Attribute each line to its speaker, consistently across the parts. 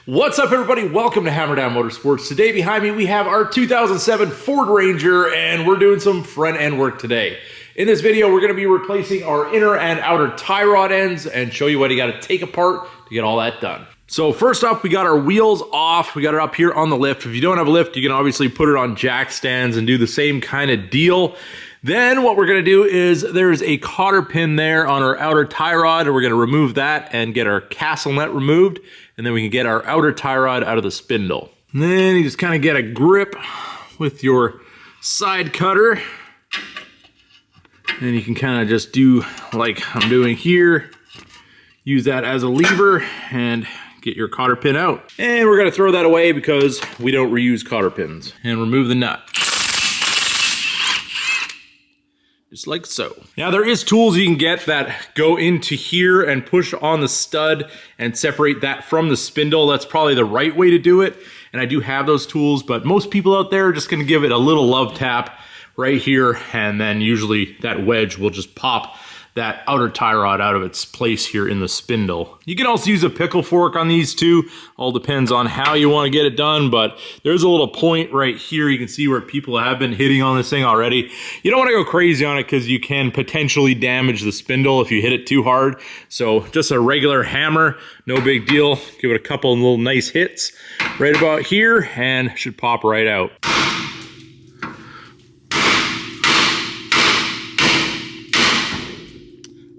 Speaker 1: What's up, everybody? Welcome to Hammerdown Motorsports. Today behind me we have our 2007 Ford Ranger, and we're doing some front end work today. In this video we're going to be replacing our inner and outer tie rod ends and show you what you got to take apart to get all that done. So first up, we got our wheels off. We got it up here on the lift. If you don't have a lift, you can obviously put it on jack stands and do the same kind of deal. Then what we're going to do is there's a cotter pin there on our outer tie rod, and we're going to remove that and get our castle nut removed, and then we can get our outer tie rod out of the spindle. And then you just kind of get a grip with your side cutter, and you can kind of just do like I'm doing here. Use that as a lever and get your cotter pin out. And we're going to throw that away because we don't reuse cotter pins. And remove the nut. Just like so. Now there is tools you can get that go into here and push on the stud and separate that from the spindle. That's probably the right way to do it. And I do have those tools, but most people out there are just gonna give it a little love tap right here, and then usually that wedge will just pop that outer tie rod out of its place here in the spindle. You can also use a pickle fork on these too. All depends on how you want to get it done, but there's a little point right here. You can see where people have been hitting on this thing already. You don't want to go crazy on it because you can potentially damage the spindle if you hit it too hard. So just a regular hammer, no big deal. Give it a couple of little nice hits right about here and it should pop right out.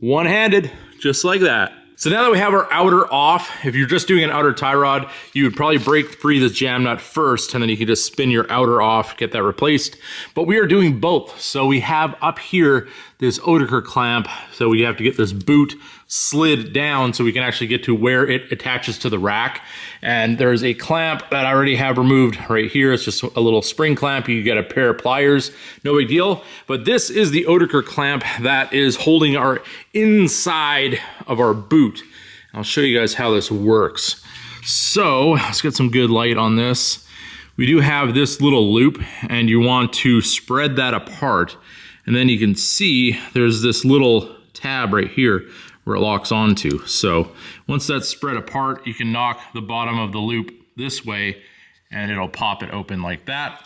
Speaker 1: One-handed, just like that. So now that we have our outer off, if you're just doing an outer tie rod, you would probably break free this jam nut first, and then you can just spin your outer off, get that replaced. But we are doing both. So we have up here this Oetiker clamp, so we have to get this boot slid down so we can actually get to where it attaches to the rack. And there's a clamp that I already have removed right here. It's just a little spring clamp. You get a pair of pliers, no big deal. But this is the Oetiker clamp that is holding our inside of our boot. I'll show you guys how this works. So let's get some good light on this. We do have this little loop, and you want to spread that apart. And then you can see there's this little tab right here where it locks onto. So once that's spread apart, you can knock the bottom of the loop this way and it'll pop it open like that.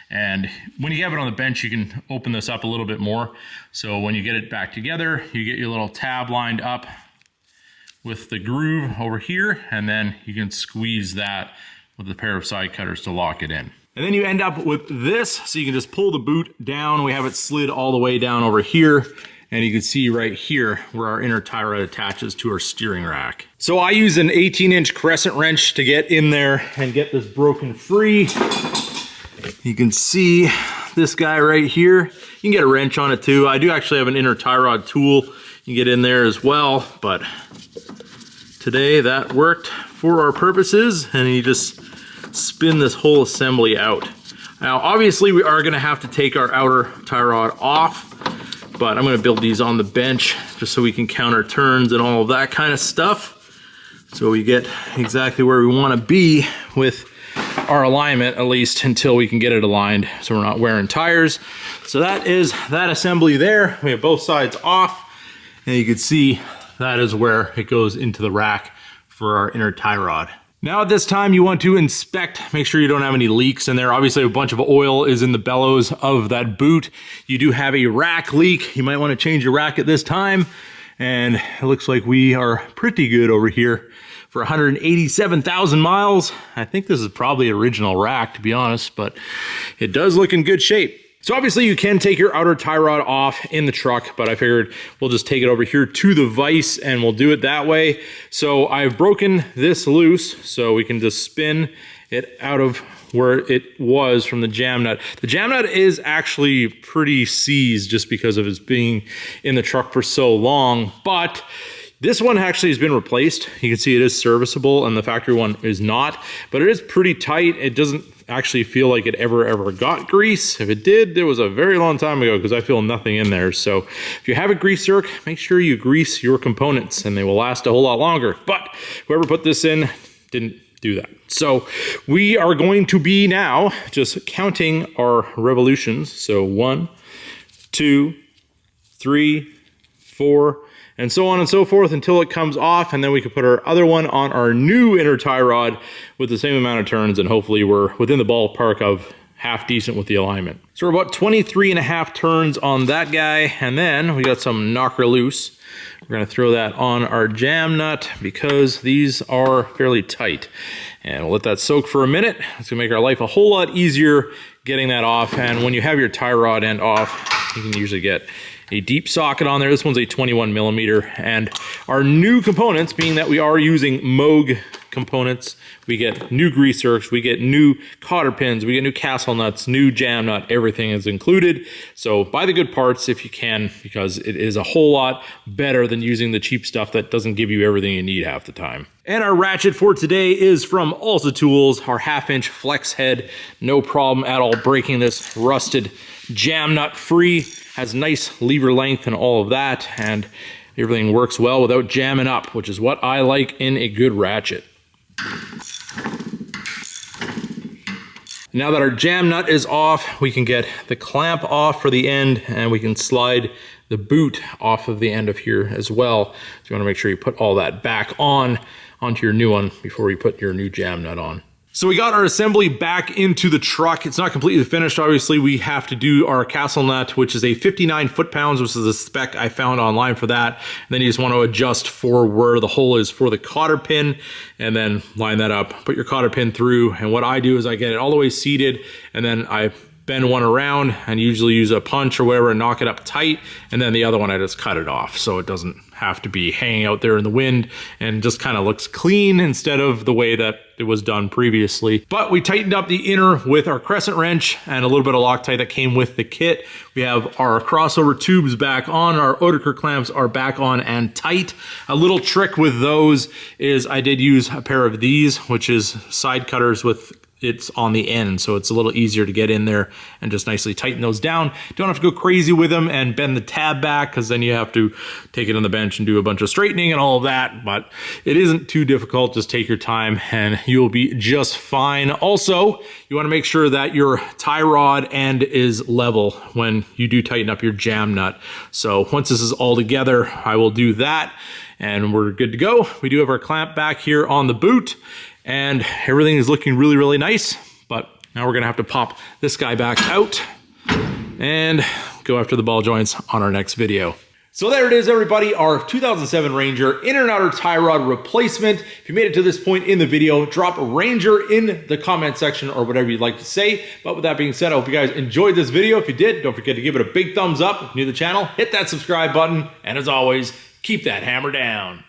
Speaker 1: And when you have it on the bench, you can open this up a little bit more. So when you get it back together, you get your little tab lined up with the groove over here, and then you can squeeze that with a pair of side cutters to lock it in. And then you end up with this, so you can just pull the boot down. We have it slid all the way down over here, and you can see right here where our inner tie rod attaches to our steering rack. So I use an 18-inch crescent wrench to get in there and get this broken free. You can see this guy right here. You can get a wrench on it too. I do actually have an inner tie rod tool you can get in there as well, but today that worked for our purposes, and you just spin this whole assembly out. Now obviously we are going to have to take our outer tie rod off, but I'm going to build these on the bench just so we can count our turns and all of that kind of stuff, so we get exactly where we want to be with our alignment, at least until we can get it aligned so we're not wearing tires. So that is that assembly there. We have both sides off, and you can see that is where it goes into the rack for our inner tie rod. Now at this time you want to inspect, make sure you don't have any leaks in there. Obviously a bunch of oil is in the bellows of that boot. You do have a rack leak. You might want to change your rack at this time. And it looks like we are pretty good over here for 187,000 miles. I think this is probably original rack, to be honest, but it does look in good shape. So obviously you can take your outer tie rod off in the truck, but I figured we'll just take it over here to the vise and we'll do it that way. So I've broken this loose so we can just spin it out of where it was from the jam nut. The jam nut is actually pretty seized just because of its being in the truck for so long, but this one actually has been replaced. You can see it is serviceable and the factory one is not, but it is pretty tight. It doesn't actually feel like it ever got grease. If it did, it was a very long time ago because I feel nothing in there. So if you have a grease zerk, make sure you grease your components and they will last a whole lot longer. But whoever put this in didn't do that. So we are going to be now just counting our revolutions. So 1, 2, 3, 4, and so on and so forth until it comes off, and then we can put our other one on our new inner tie rod with the same amount of turns, and hopefully we're within the ballpark of half decent with the alignment. So we're about 23.5 turns on that guy, and then we got some knocker loose. We're gonna throw that on our jam nut because these are fairly tight. And we'll let that soak for a minute. It's gonna make our life a whole lot easier getting that off. And when you have your tie rod end off, you can usually get a deep socket on there. This one's a 21 millimeter. And our new components, being that we are using Moog components, we get new greasers, we get new cotter pins, we get new castle nuts, new jam nut, everything is included. So buy the good parts if you can, because it is a whole lot better than using the cheap stuff that doesn't give you everything you need half the time. And our ratchet for today is from Alta Tools, our 1/2-inch flex head. No problem at all breaking this rusted jam nut free. Has nice lever length and all of that, and everything works well without jamming up, which is what I like in a good ratchet. Now that our jam nut is off, we can get the clamp off for the end, and we can slide the boot off of the end of here as well. So you want to make sure you put all that back onto your new one before you put your new jam nut on. So we got our assembly back into the truck. It's not completely finished. Obviously, we have to do our castle nut, which is a 59 foot-pounds, which is a spec I found online for that. And then you just want to adjust for where the hole is for the cotter pin, and then line that up. Put your cotter pin through, and what I do is I get it all the way seated, and then I bend one around and usually use a punch or whatever and knock it up tight, and then the other one I just cut it off so it doesn't have to be hanging out there in the wind and just kind of looks clean instead of the way that it was done previously. But we tightened up the inner with our crescent wrench and a little bit of Loctite that came with the kit. We have our crossover tubes back on, our Oetiker clamps are back on and tight. A little trick with those is I did use a pair of these, which is side cutters with it's on the end, so it's a little easier to get in there and just nicely tighten those down. Don't have to go crazy with them and bend the tab back, because then you have to take it on the bench and do a bunch of straightening and all of that, but it isn't too difficult. Just take your time and you'll be just fine. Also, you want to make sure that your tie rod end is level when you do tighten up your jam nut. So once this is all together, I will do that and we're good to go. We do have our clamp back here on the boot, and everything is looking really, really nice. But now we're gonna have to pop this guy back out and go after the ball joints on our next video. So there it is, everybody, our 2007 Ranger inner and outer tie rod replacement. If you made it to this point in the video, drop Ranger in the comment section or whatever you'd like to say. But with that being said, I hope you guys enjoyed this video. If you did, don't forget to give it a big thumbs up. If you're new to the channel, hit that subscribe button. And as always, keep that hammer down.